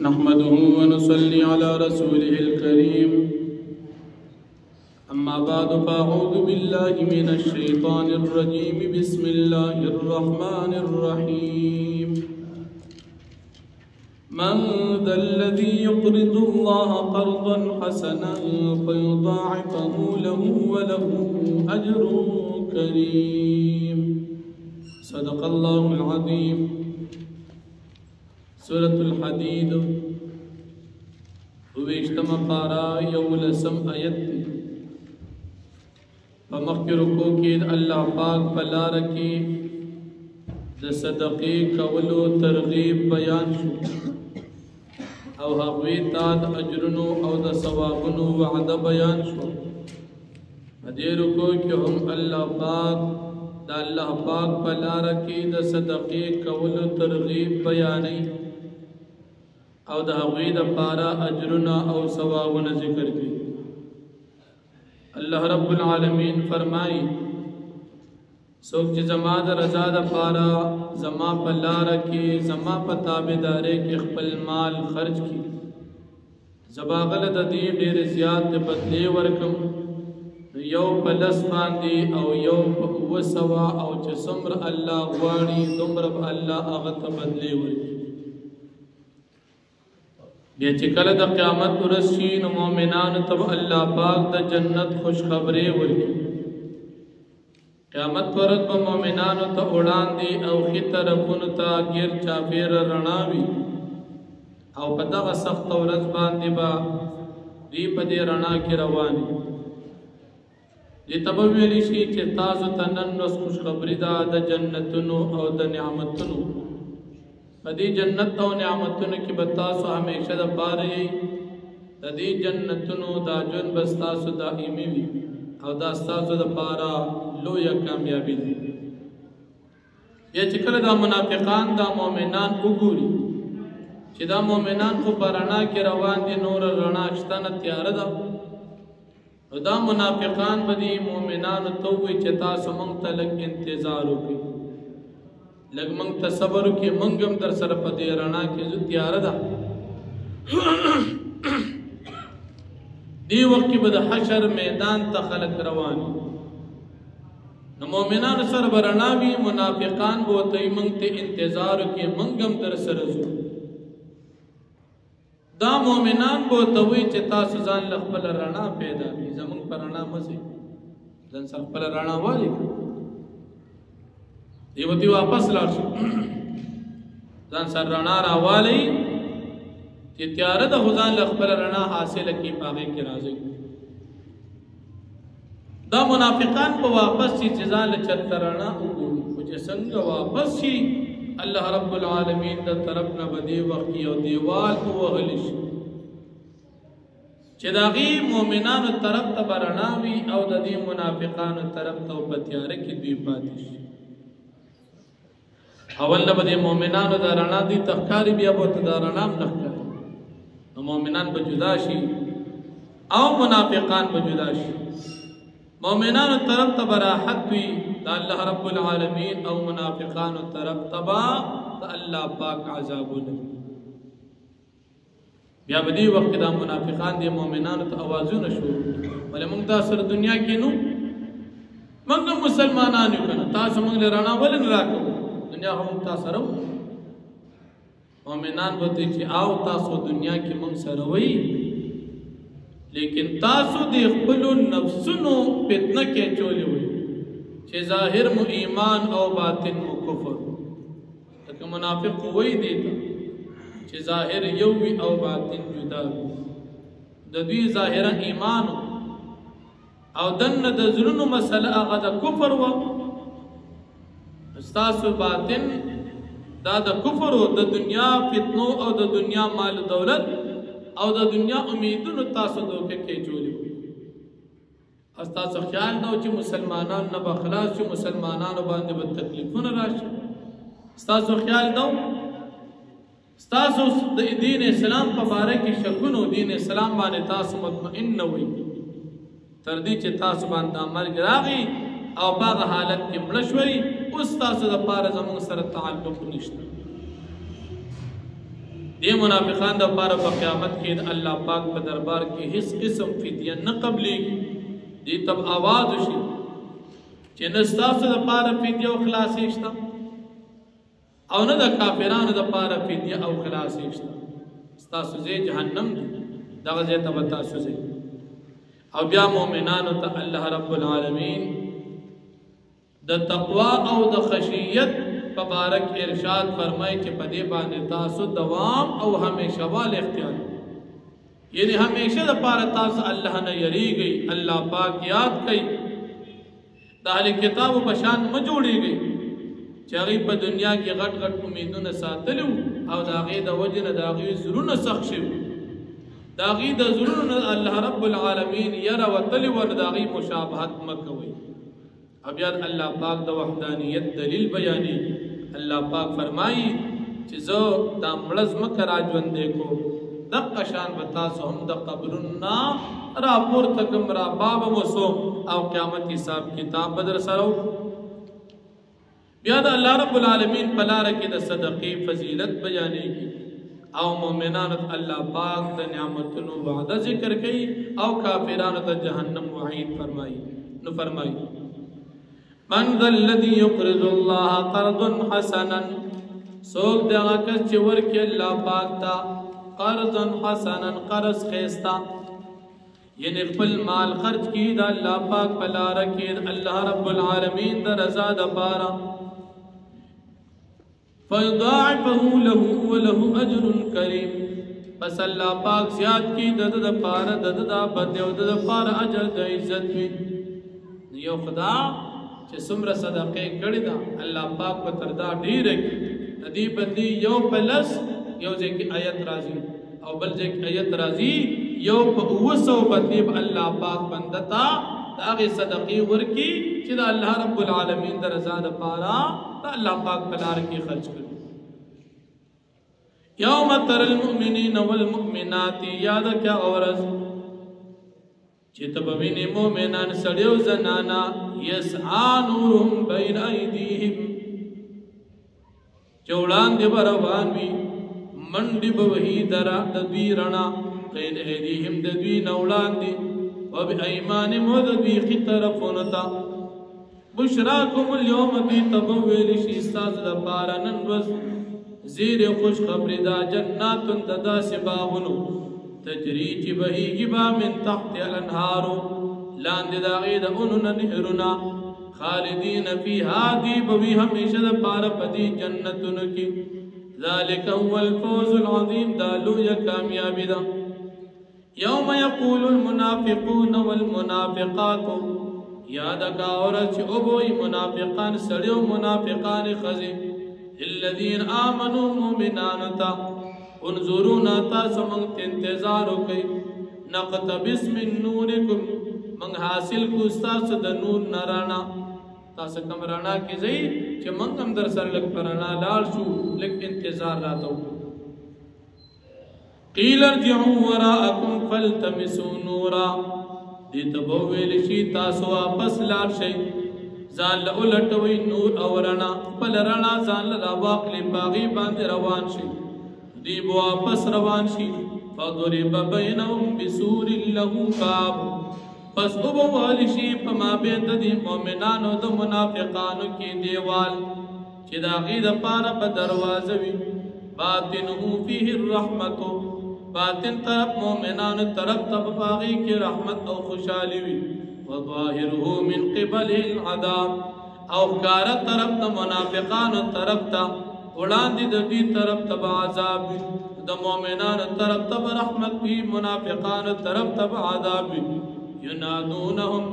نحمده ونصلي على رسوله الكريم أما بعد فأعوذ بالله من الشيطان الرجيم بسم الله الرحمن الرحيم من ذا الذي يقرض الله قرضا حسنا فيضاعفه له وله أجر كريم صدق الله العظيم. سورة الحديد ویشتم پارا یولسم آیت دی فمخی رکو کی اللہ پاک پلار کی د صدقی کولو ترغیب بیان شو او هغوی تا د اجرنو او د ثوابونو وعده بیان شو. دې رکو کی هم اللہ پاک د اللہ پاک پلار کی د صدقی کولو ترغیب بیانی او د هغوی د پارا اجرنا او ثوابونه ذکر کی. اللہ رب العالمین فرمائی سوک چې زما د رضا د پارا زما په لاره کې زما په تابعدارۍ کې خپل مال خرج کی زبا غله د دې ډېر زیات د بدلې ورکم یو په لس باندې او یو په 200 او چې څومره الله غواړي دومره الله هغه ته بدلې ورکي. بیا چې کله د قیامت ورځ شي نو مؤمنانو ته الله پاک د جنت خوشخبری ورکړي. قیامت پر ورځ به مؤمنانو ته وړاندې او ښي طرفونو ته غیر چاپیره رڼا وي او په دغه سخته ورځ باندې به دوی په دې رڼا کې روان وي. دې ته به ویلی شي چې تاسو ته نن اوس خوشخبري ده د جنتونو او د نعمتونو. دې جنت او نعمتونو کې به تاسو همیشه د پاره یې د دې جنتونو دا ژوند به تاسو دائمي وي او دا تاسو د پاره لویه کامیابی ده. بیا چې کله دا منافقان دا مؤمنان وګوري چې دا مؤمنان خو په رڼا کې روان دي نور رڼا شته نه تیاره ده نو دا منافقان به دې مؤمنانو ته وایي چې تاسو موږ ته لږ انتظار وکړئ لگ منگ تصبر کی منگم در سر پدی رنا کی جو تیار دا. دی وقت کی بدا حشر میدان تا خلق روانی نو مومنان سر برناوی منافقان بوتی منگ تی انتظار کی منگم در سر زو دا مومنان بوتوی چتا سزان لخبل رنا پیدا بی زمان پر رنا مزی زن سر خبل رنا والی دیو تی واپس لار شو ځان سر رڼا راوالی چې تیاره د خدان لخبر رڼا حاصله کی پاغه کې راځي. دا منافقان په واپس چې ځان له چرته رڼا وګوري خو چې څنګه واپس شي الله رب العالمین د طرف نه بدی وخت یو دیوال وهل شي چې داغي مؤمنانو طرف ته رڼا وي او د دې منافقانو طرف ته په تیاره کې دوی پاتې شي. اول نه بده مؤمنانو دا رڼا دي تخکاری بیا بوته دا رڼا نخکاری نو مؤمنان به جدا شي او منافقان به جدا شي. مؤمنانو طرف ته براحت وي دا الله رب العالمین او منافقانو طرف تبا دا الله پاک عذابونه. بیا بدی وخت دا منافقان دي مؤمنانو ته आवाजونه شو ولې موږ دا سره دنیا کې نو موږ مسلمانان یو کنه تاسو موږ له رڼا ولې نه راکو دنیا هم تاسو سره مؤمنان وته چې آو تاسو دنیا کې مونږ سره وای لیکن تاسو د خپل نفسونو فتنه کې چولې وای چې ظاهر مو ایمان او باطن مو کفر. تک منافق وای دی چې ظاهر یو وی او باطن جدا وي د دوی ظاهرا ایمان او دنه د زړونو مسله هغه د کفر و استاسو باطن دا د کفر او د دنیا فتنو او د دنیا مال دولت او د دنیا امیدونو تاسو دوکه کې جوړي استاسو خیال نو چې مسلمانان نه بخلاص چې مسلمانانو باندې به تکلیفونه راشي. استاسو خیال نو استاسو د دین اسلام په باره کې شکونو دین اسلام باندې تاسو مطمئن نه وي تر دې چې تاسو باندې عمل راغی او باغ حالت کې مړ شوي اوس تاسو د پاره زموږ سره تعلق نشته. دې منافقان د پاره په قیامت کې د الله پاک په دربار کې هیڅ قسم فدیه نه قبلېږي. دې تب आवाज وشي چې نه ستاسو د پاره فدیه او خلاصي شته او نه د کافرانو د پاره فدیه او خلاصي شته. ستاسو ځای جهنم دی، دغه ځای ته به تاسو ځئ. او بیا مؤمنانو ته الله رب العالمین د تقوا او د خشیت په باره کې ارشاد فرمایي چې په دې باندې تاسو دوام او همیشه وال اختیار، یعنی همیشه د پاره تاسو الله نه یریږئ، الله پاک یاد کوي. د اهل کتابو په شان مه جوړېږئ چې هغوی په دنیا کې غټ غټ امیدونه ساتلي او د هغې د وجې نه د هغوی زړونه سخت شوي، د هغوی د زړونو نه الله رب العالمین یره وتلې وه، نو د هغوی مشابهت مه کوئ. او بیا الله پاک د وحدانیت دلیل بیانېږي. الله پاک فرمایي چې زه دا مړه ځمکه را ژوندی کو، دقه شان به تاسو هم د قبرونو نه راپورته کړم، رابابه مو سوم او قیامت حساب کتاب به در سره وکړو. بیا د الله رب العالمین په لاره کې د صدقې فضیلت بیانېږي او مؤمنانو ته الله پاک د نعمتونو وعده ذکر کوي او کافرانو ته جهنم وعید فرمایي. نو فرمایي من ذا الذي يقرض الله قرضا حسنا، سوک دغه کس چې ورکړي الله پاک ته قرضا حسنا قرض ښایسته، یعنی خپل مال خرج کړي د الله پاک په لاره کې د الله رب العالمین د رضا دپاره، فیضاعفه له وله اجر کریم، بس الله پاک زیات کړي د ده دپاره، د ده دا بدله او د ده دپاره اجر د عزت وي. یو خدا چې څومره صدقې کړې ده الله پاک به تر دا ډېره کړي، د دې بدلې یو په لس یو ځای کې آیت راځي او بل ځای کې آیت راځي، یو په 900 بدلې به الله پاک بنده ته د هغې صدقې ورکړي چې د الله رب العالمین د رضا دپاره د الله پاک په لاره کې خرج کړي. یوم تر المؤمنین والمؤمنات، یاد کړه ورځ چې ته به وینې مؤمنان سړي او زنانه یسعا نورهم بین ایدیهم، چې وړاندې به روان وي، منډې به وهي د دوی رڼا، بین ایدیهم د دوی نه وړاندې، وبایمانهم او د دوی ښي طرفونو ته. بشراکم اليوم، دوی ته به ویل شي ستاسو دپاره نن ورځ زیر خوش خبرې ده، جناتن د داسې باغونو تجری چې بهیږي به من تحت الانهارو، لاندې د هغې د اونو نه نهرونه، خالدین فیها، دی به وي همیشه دپاره په دې جنتونو کې. ذلک هو الفوز العظیم، دا لویه کامیابي ده. یوم یقول المنافقون والمنافقات، یاد کا ورځ چې وبوي منافقان سړي او منافقان ښځې، الذین آمنوا مؤمنانو ته انظرونا، تاسو موږ ته انتظار وکئ، نقتبس من نورکم، موږ حاصل کو ستاسو د نور نه رڼا، تاسو کوم رڼا کې ځئ چې موږ هم در سره لږ په رڼا لاړ شو، لږ انتظار راته وکړو. قیل ارجعوا وراءکم فالتمسوا نورا، دې ته به وویل شي تاسو واپس لاړ شئ، ځان له ولټوئ نور او رڼا، خپل رڼا ځان له راواخلئ، په هغې باندې روان شئ. دی به واپس روان شي، فضرب بینهم بسور له باب، پس وبوهل شي په مابین د دې مؤمنانو د منافقانو کې دیوال، چې د هغې دپاره به دروازه وي، باطنه فیه الرحمت، باطن طرف مؤمنانو طرف ته په هغې کې رحمت او خوشحالي وي، وظاهره من قبله العذاب، او ښکاره طرف د منافقانو طرف ته، وړاندې د دوی طرف ته به عذاب وي، د مؤمنانو طرف ته به رحمت وي، منافقانو طرف ته به عذاب وي. ینادونهم،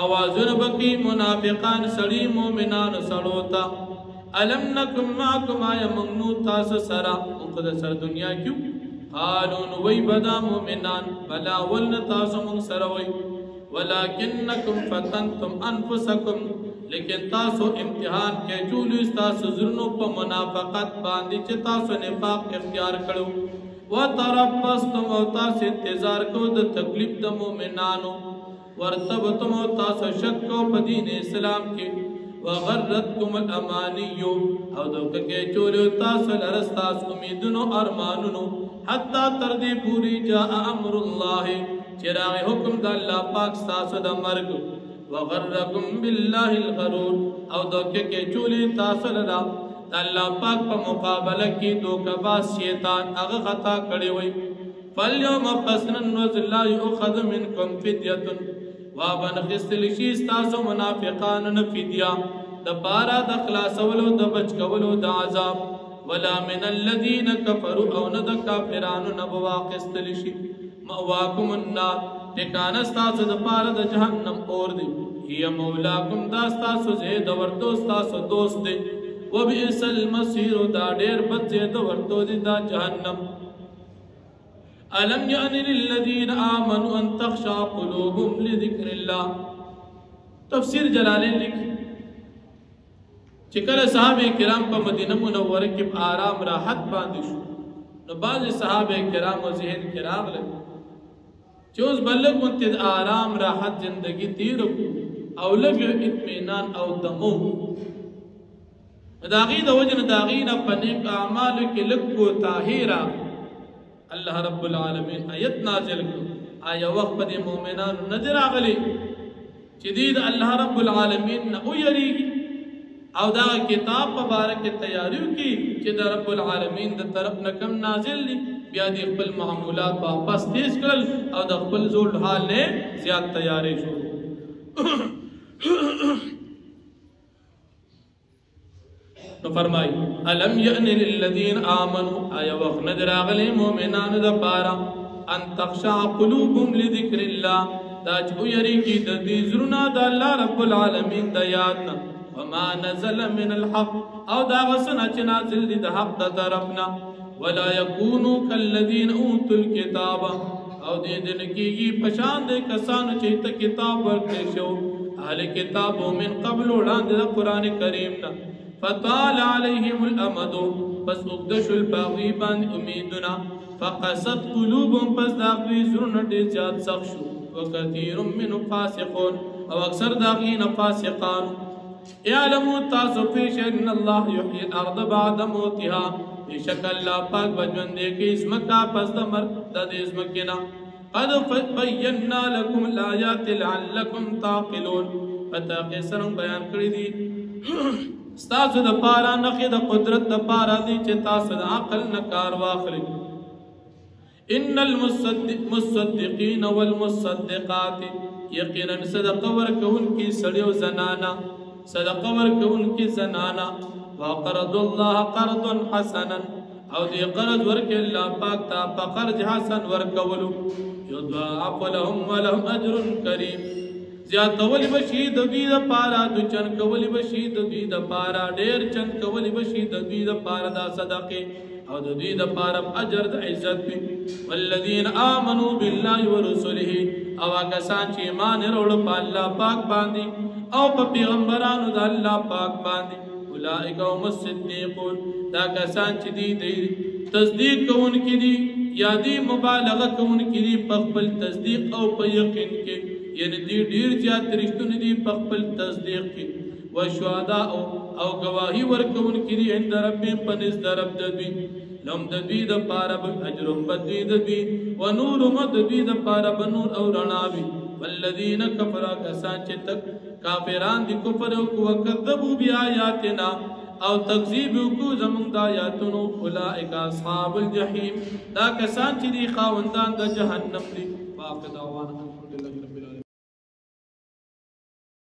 اوازونه به کوي منافقان سړي مؤمنانو سړو ته، الم نکن معکم، آیا موږ نو تاسو سره، موږ خو د سره دنیا کې یو، قالو نو وی به دا مؤمنان بلا ولنه تاسو موږ سره وی، ولکنکم فتنتم انفسکم، لیکن تاسو امتحان کې جوړو تاسو زړونو په منافقت باندې چې تاسو نفاق اختیار کړو، وتربصتم، او تاسو انتظار کو د تکلیف د مؤمنانو، ورتبتم، او تاسو شک کو په دین اسلام کې، وغرتكم الاماني او دوکه چولیو تاسو لرستاس امیدونو ارمانونو حتی تردی پوری جاء امر الله چراغ حکم د الله پاک تاسو د مرګ وغرکم بالله الغرور او دوکه چولی تاسو لرا الله پاک په مقابله کې دوکباز شیطان هغه خطا کړی وي فاليوم پسنن وذلا يؤخذ منكم فديه وابن خستل شي تاسو منافقان نه فدیه د پارا د خلاصولو د بچ کولو د عذاب ولا من الذين كفروا او نه د کافرانو نه واقستل شي مواکم النار ټکانه تاسو د پارا د جهنم اور دی هي مولاکم دا تاسو زید ورتو تاسو دوست دی وبئس المصير دا ډیر بد زید ورتو دی دا جهنم الم یأن للذین آمنوا ان تخشع قلوبهم لذکر الله تفسیر جلالین لکھی چکل صحابہ کرام په مدینه منوره کې آرام راحت باندې شو نو بعض صحابہ کرام او ذهن کې راغله چې اوس بلګ متد آرام راحت زندگی تیر او لګ اطمینان او دمو داغي د وجن داغینا پنیک اعمال کې لګو طاهرا الله رب العالمین آیت نازل کړ آیا وخت د مؤمنانو نظر اغلی چې دې الله رب العالمین نو یریږي او دا کتاب مبارک تیاریو کی چې د رب العالمین د طرف نه کم نازل دي بیا د خپل معمولات واپس تیز کړل او د خپل زول حال نه زیات تیاری شو تو فرمائی الم یأن للذین آمنوا آیا وقت ندر آغلی مومنان دا پارا ان تخشع قلوبهم لذکر اللہ دا چو یری کی دا دیزرنا دا اللہ رب العالمین دا یادنا وما نزل من الحق او دا غسنا چی نازل دی دا حق دا طرفنا ولا یکونو کالذین اوتوا الكتاب او دے دنکیگی پشان دے کسانو چیتا کتاب ورکتے شو اہل کتابو من قبل اڑان دا قرآن کریمنا فطال عليهم الامد بس اقدش الباغيبان اميدنا فقست قلوبهم بس داغوی زرن دي زیاد سخشو وكثير منهم فاسقون او اکثر داغین فاسقان اعلموا تاسو پیش ان الله يحيي الارض بعد موتها بشک اللہ پاک بجوندے کی اسمکا پس دمر دد اسمکنا قد بينا لكم الآيات لعلكم تعقلون فتاقی سرم بیان کری دی ستاسو د پارا نخی د قدرت د پارا دی چې تاسو د عقل نه کار واخلي ان المصدقین والمصدقات یقینا صدقه ورکون کی سړیو زنانا صدقه ورکون کی زنانا وقرض الله قرضا حسنا او دی قرض ورک الله پاک تا په قرض حسن ورکولو یضاعف لهم ولهم اجر کریم زیاد کولی بشی د دوی د پارا د چن کولی بشی د دوی د پارا ډیر چن کولی بشی د دوی د پارا د صدقه او د دوی د پارا اجر د عزت وی والذین آمنوا بالله ورسله او کسان چې ایمان وروړ په الله پاک باندې او په پیغمبرانو د الله پاک باندې اولئک هم الصدیقون دا کسان چې دی تصدیق کوونکي دي یا دی مبالغه کوونکي دي په خپل تصدیق او په یقین کې یعنی دی ډیر زیات رښتونی دي په خپل تصدیق کې و شهدا او گواہی ورکون کړي عند رب پنځ درب دوی لم دوی د پاره اجر بدوی دوی و نور مد دوی د پاره بنور او رڼاوي والذین کفروا کسان چې تک کافران دي کفر او کذبوا بیااتنا او تکذیب کو زمون د آیاتونو اولئک اصحاب الجحیم دا کسان چې دي خاوندان د جهنم دي واقع دعوانا الحمدلله رب العالمین